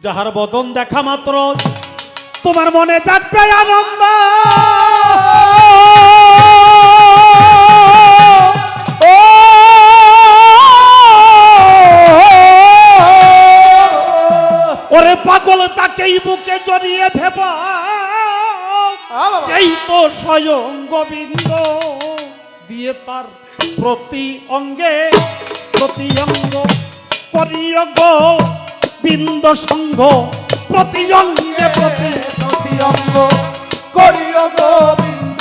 যাহার বদন দেখা মাত্র তোমার মনে জাগবে আনন্দ। ওরে পাগল তাকেই বুকে জড়িয়ে ভেবা, এই তো স্বয়ং গোবিন্দ দিয়ে তার প্রতি অঙ্গে প্রতি অঙ্গ করিও গো বিন্দ সঙ্গ, প্রতি অঙ্গে প্রতি অঙ্গ করিও গোবিন্দ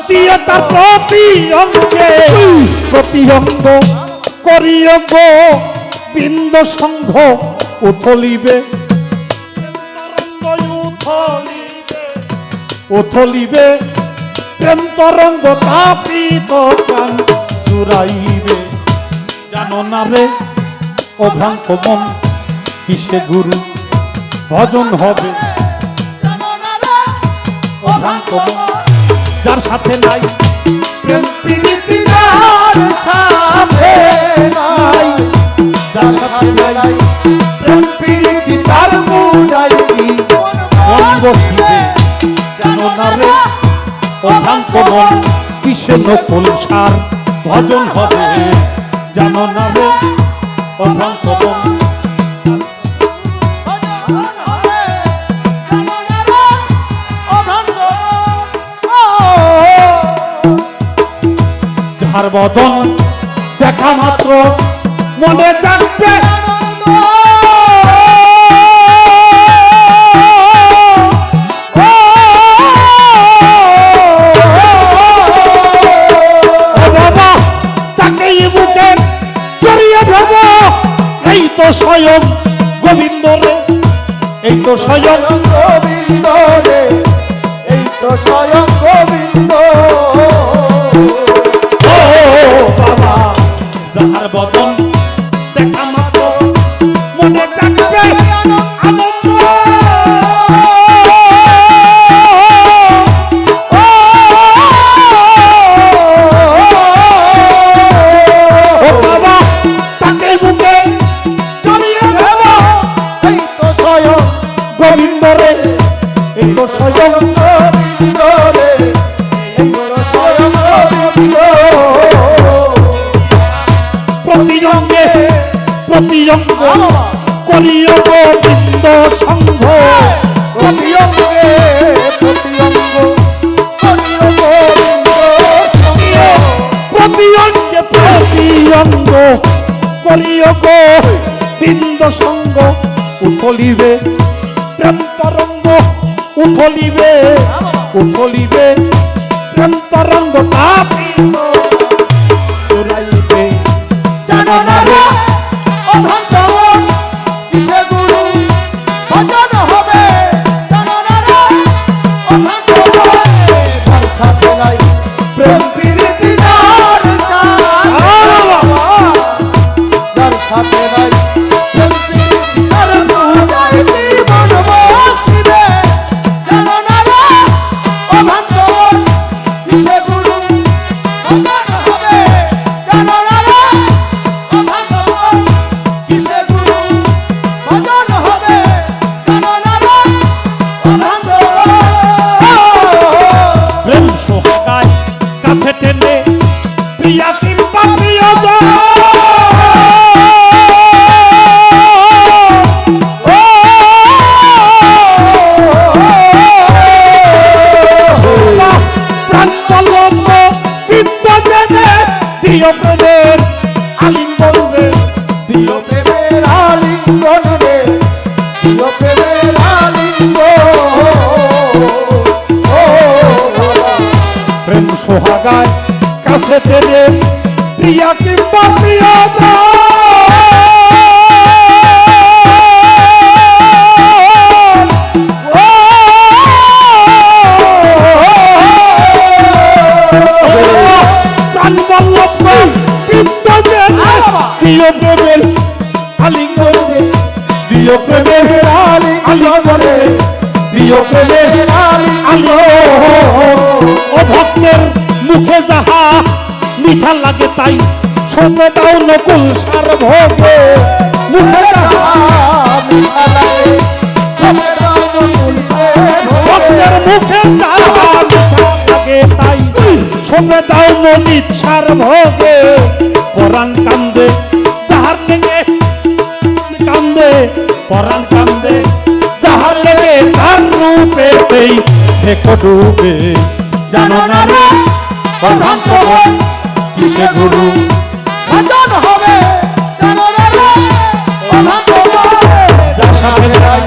দিয়ে তার প্রতি অঙ্গে প্রতি অঙ্গ করিও গো বিন্দ সঙ্গ। উথলিবে উথলিবে প্রেম তরঙ্গ তাপিত কান জুড়াইবে। জানো না রে অভ্রান্ত মন কিসে গুরু ভজন হবে। অভ্রান্ত মন যার সাথে নাই প্রেম প্রীতি যার সাথে নাই, যার সাথে নাই প্রেম প্রীতি তার বুঝাই মন বসিবে। জানো না রে অভ্রান্ত মন কিসে নকুল সার ভজন হবে। জানো না রে অভ্রান্ত মন যাহার বদন দেখা মাত্র মনে জাগবে বাবা তাকেই বুকে জড়িয়ে ভেব। এই তো স্বয়ং গোবিন্দ রে, এই তো স্বয়ং গোবিন্দ রে, এই তো স্বয়ং গোবিন্দ। বাবা যাহার বদন দেখা মাত্র মনে জাগবে আনন্দ। বাবা তাকে বুকে জড়িয়ে ভেব। এই তো স্বয়ং গোবিন্দ রে, এই তো স্বয়ং গোবিন্দ রে, এই তো স্বয়ং গোবিন্দ। প্রতি অঙ্গে প্রতি অঙ্গ করিও গোবিন্দ সঙ্গ। প্রতি অঙ্গে প্রতি অঙ্গ করিও গোবিন্দ সঙ্গ। প্রতি অঙ্গে প্রতি অঙ্গ করিও গোবিন্দ সঙ্গ। উথলিবে প্রেম তরঙ্গ উথলিবে উথলিবে প্রেম তরঙ্গ তাপিত জুড়াইবে। জানো না রে অভ্রান্ত কিসে গুরু ভজন হবে। জানো না রে অভ্রান্ত তার সাথে নাই প্রেম প্রীতি যার সাথে নাই প্রেম প্রীতি তার বুঝাই জীবন বসিবে। জানো না রে অভ্রান্ত কিসে গুরু ভজন হবে। জানো না রে অভ্রান্ত কিসে গুরু ভজন হবে। জানো না রে অভ্রান্ত প্রেম সোহাগায় কাছে টেনে প্রিয়া কিংবা প্রিয়জন। প্রাণপলক বিন্দ জেনে দিও প্রেমের আলিঙ্গন রে, দিও প্রেমের আলিঙ্গন রে, দিও প্রেমের আলিঙ্গন। প্রেম সোহাগায় কাছে টেনে প্রিয়া কিংবা প্রিয়জন। দিও প্রেমের আলিঙ্গন রে, দিও প্রেমের আলিঙ্গন রে, দিও প্রেমের আলিঙ্গন। ও ভক্তের মুখে যাহা মিঠা লাগে তাই ছোটে দাও নকুল সার ভোগে। মুখে যাহা মিঠা লাগে মুখে যাওয়া মিঠা লাগে তাই শোনে দাও নদীর সার ভোগে পরাণ কান্দে যাহার লেগে কান্দে পরাণ কান্দে যাহার লেগে তার রূপেতেই দেখো ডুবে জানো না রে প্রধান তোমার কিসে গুরু ভজন হবে জানো না রে প্রধান তোমার যার সাথে নাই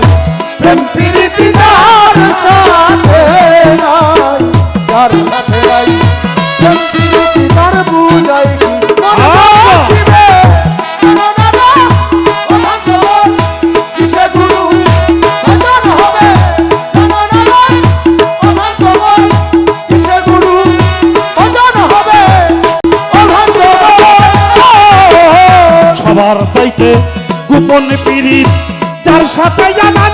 প্রেম প্রীতি যার সাথে নাই যার সাথে নাই প্রেম প্রীতি তার বুঝাই কি শিবে জানো না রে প্রধান তোমার কিসে গুরু ভজন হবে জানো না রে প্রধান তোমার কিসে গুরু ভজন হবে প্রধান তোমার সবার চাইতে গোপন পীড়িত যার সাথে জানান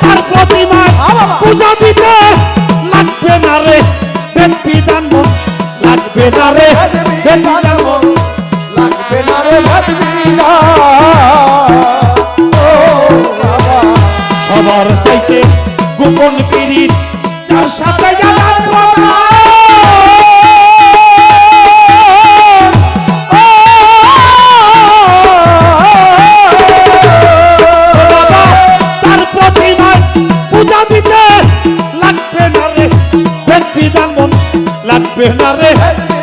তার প্রতিমার পূজা দিতে লাগবে না রে ব্যক্তি দান লাগবে না রে ব্যক্তি দান লাগবে না রে ভাববি না ও বাবা সবার চাইতে গোপন পীড়িত যার সাথে জানান তার প্রতিমার পূজা দিতে লাগবে না রে ব্যক্তি দান লাগবে না রে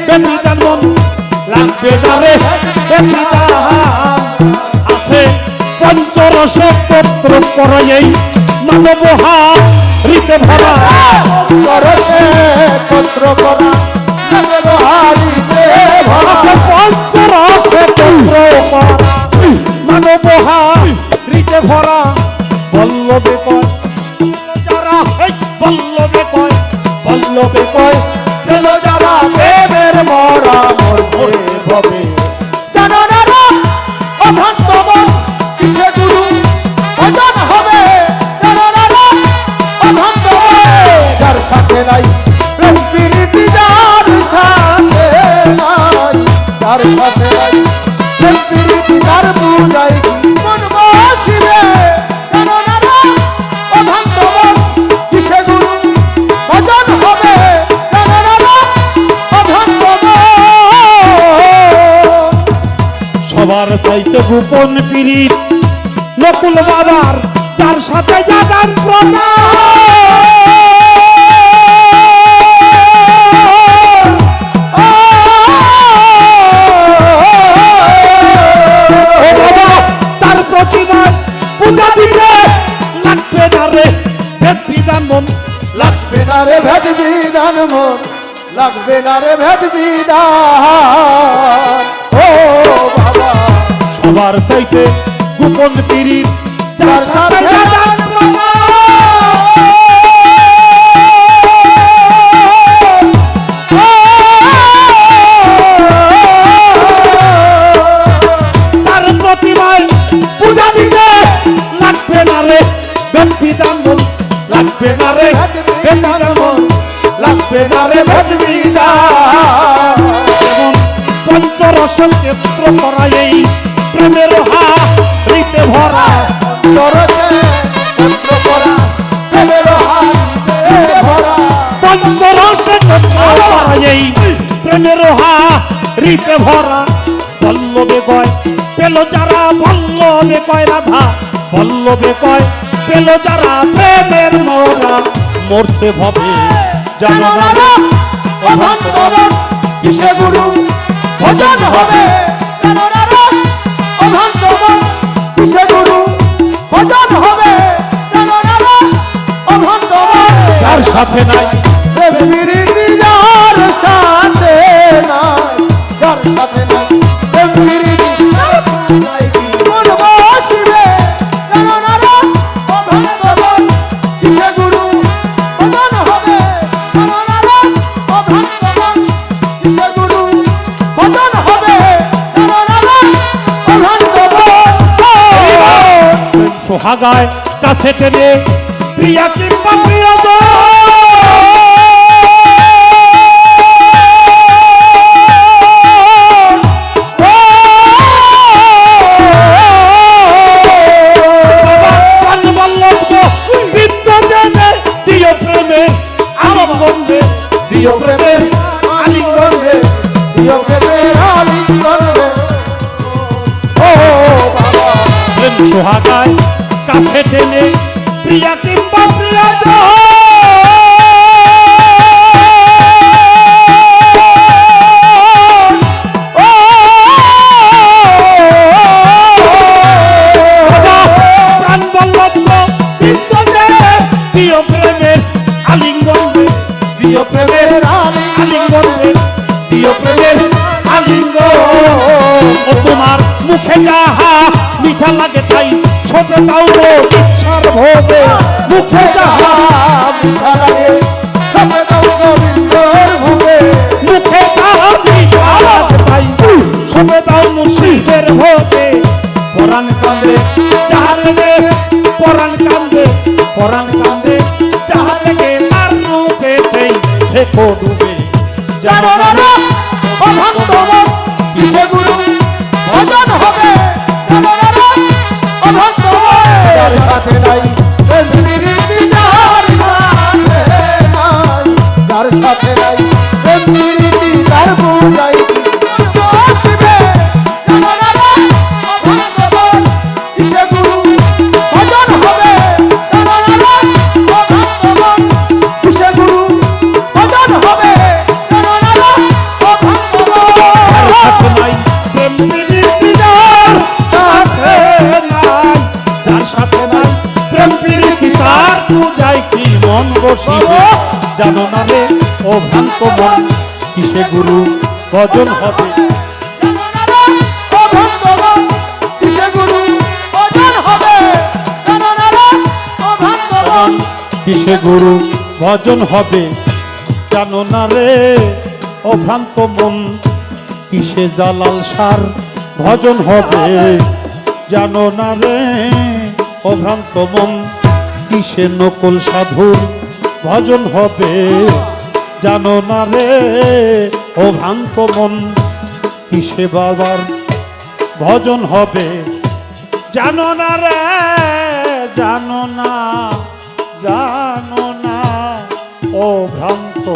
ব্যক্তি দান লাগবে না রে ব্যক্তি দান আছে পঞ্চরসে পত্র পরাই মানবহা হৃতে ভরা করছে পত্র করা ব্যবহারিতে ভরা পঞ্চরসে পত্র পরা মানবহা হৃতে ভরা বল্লভে কয় যারা বল্লভে কয় বল্লভে কয় পেল যারা প্রেমের মরা মরবে ভবে জানো না রে প্রধান তোমার কিসে গুরু ভজন হবে জানো না রে প্রধান তোমার যার সাথে নাই প্রেম প্রীতি যার সাথে নাই যার সাথে নাই প্রেম প্রীতি তার বুঝাই মন বসিবে জানো না রে প্রধান তোমার কিসে গুরু ভজন হবে জানো না রে প্রধান তোমার সবার চাইতে গোপন পীড়িত নকুল বাবার যার সাথে জানান তার প্রতিমার পূজা দিতে লাগবে না রে ব্যক্তি দান লাগবে না রে ভেদ বিধান মন লাগবে না রে ভেদ বিধান ও বাবা সবার চাইতে গোপন পীড়িত যার সাথে জানান তার প্রতিমায় পূজা দিতে লাগবে না রে ব্যক্তি দান লাগবে না রে ব্যক্তি দান লাগবে না রে ভেদ বিধান পঞ্চরস ক্ষেত্র করাই প্রেমের হাত হইতে ভরা করছে পত্র করা প্রেমের হাতে ভরা পঞ্চরস ক্ষেত্র করাই প্রেমের হাত হইতে ভরা বল্লভে কয় পেল যারা বল্লভে কয় রাধা বল্লভে কয় পেল যারা প্রেমের মোরা মরতে ভবে জানো না রে প্রধান তোমার কিসে গুরু ভজন হবে জানো না রে প্রধান তোমার কিসে গুরু ভজন হবে জানো না রে প্রধান তোমার যার সাথে নাই প্রেম প্রীতি যার সাথে নাই যার সাথে নাই প্রেম প্রীতি তার বুঝাই কি মন বসিবে জানো না রে প্রধান তোমার কিসে গুরু ভজন হবে জানো না রে প্রধান তোমার কিসে গুরু ভজন হবে জানো না রে প্রধান তোমার সোহাগায় কাছে টেনে প্রিয়া কিংবা প্রিয় কাছে টেনে প্রিয়া কিংবা প্রিয়জন প্রাণ বল্লভ প্রিয় প্রেমের আলিঙ্গন প্রিয় প্রেমের আলিঙ্গন প্রিয় প্রেমের আলিঙ্গন ও তোমার মুখে যাহা মিঠা লাগে তাই ছোট দাও ইচ্ছার ভোগে মুখে যাহা মিঠা লাগে সবে দাও গোবিন্দর ভোগে মুখে যাহা মিঠা লাগে তাই ছোট দাও মুর্শিদের ভোগে পরাণ কান্দে যাহার গে পরাণ কান্দে পরাণ কান্দে যাহার গে তার মুখেতেই দেখো ডুবে জানো না রে অভক্ত মন কিসে গুরু ভজন হবে জানো না রে অভক্ত মন যার সাথে নাই প্রীতি যার সাথে নাই প্রীতি তার বুঝাই বসবে জানো না রে অভক্ত মন কিসে গুরু ভজন হবে জানো না রে অভক্ত মন কিসে গুরু ভজন হবে জানো না রে অভক্ত মন সাথে নাই প্রেম প্রীতি যার সাথে নাই যার সাথে নাই প্রেম প্রীতি তার পূজায় কি মন বসিবে জানো না রে ও ভ্রান্ত মন কিসে গুরু ভজন হবে কিসে গুরু ভজন হবে জানো না রে ও ভ্রান্ত মন কিসে জালাল সার ভজন হবে জানো না রে ও ভ্রান্ত মন কিসে নকল সাধুর ভজন হবে জানো না রে ও ভ্রান্ত মন কিসে বাবার ভজন হবে জানো না রে জানো না ও ভ্রান্ত